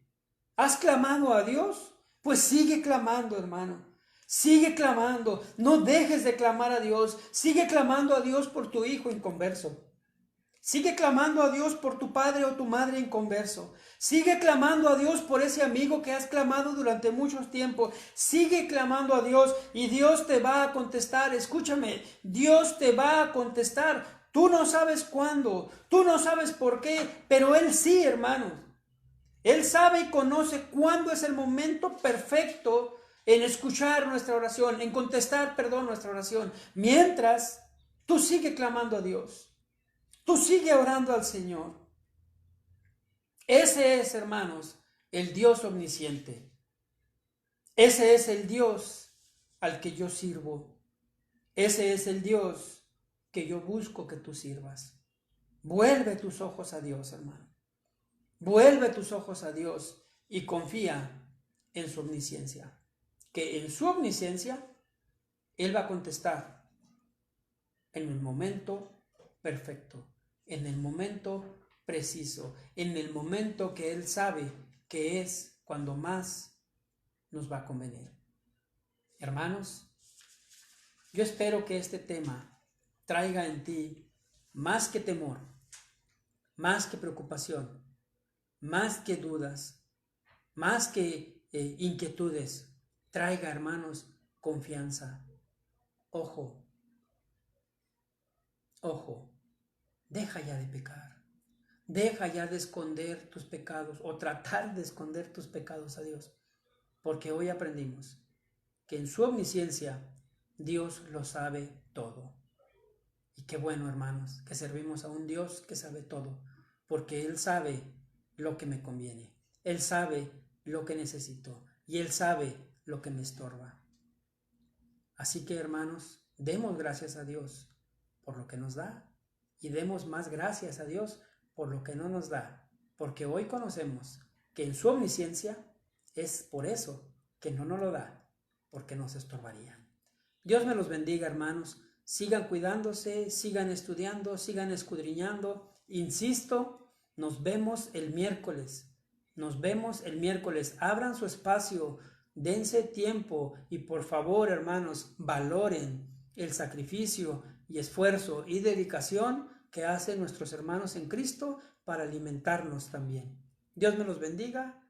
¿Has clamado a Dios? Pues sigue clamando, hermano. Sigue clamando. No dejes de clamar a Dios. Sigue clamando a Dios por tu hijo inconverso. Sigue clamando a Dios por tu padre o tu madre inconverso. Sigue clamando a Dios por ese amigo que has clamado durante mucho tiempo. Sigue clamando a Dios y Dios te va a contestar. Escúchame, Dios te va a contestar. Tú no sabes cuándo, tú no sabes por qué, pero Él sí, hermanos. Él sabe y conoce cuándo es el momento perfecto en escuchar nuestra oración, en contestar, nuestra oración. Mientras, tú sigue clamando a Dios. Tú sigue orando al Señor. Ese es, hermanos, el Dios omnisciente. Ese es el Dios al que yo sirvo. Ese es el Dios que yo busco que tú sirvas. Vuelve tus ojos a Dios, hermano. Vuelve tus ojos a Dios y confía en su omnisciencia. Que en su omnisciencia Él va a contestar en el momento perfecto, en el momento preciso, en el momento que Él sabe que es cuando más nos va a convenir. Hermanos, yo espero que este tema traiga en ti más que temor, más que preocupación, más que dudas, más que inquietudes, traiga, hermanos, confianza. Ojo, deja ya de pecar, deja ya de esconder tus pecados o tratar de esconder tus pecados a Dios, porque hoy aprendimos que en su omnisciencia Dios lo sabe todo. Y qué bueno, hermanos, que servimos a un Dios que sabe todo, porque Él sabe lo que me conviene, Él sabe lo que necesito y Él sabe lo que me estorba. Así que, hermanos, demos gracias a Dios por lo que nos da y demos más gracias a Dios por lo que no nos da, porque hoy conocemos que en su omnisciencia es por eso que no nos lo da, porque nos estorbaría. Dios me los bendiga, hermanos. Sigan cuidándose, sigan estudiando, sigan escudriñando. Insisto, nos vemos el miércoles. Nos vemos el miércoles. Abran su espacio, dense tiempo y por favor, hermanos, valoren el sacrificio y esfuerzo y dedicación que hacen nuestros hermanos en Cristo para alimentarnos también. Dios me los bendiga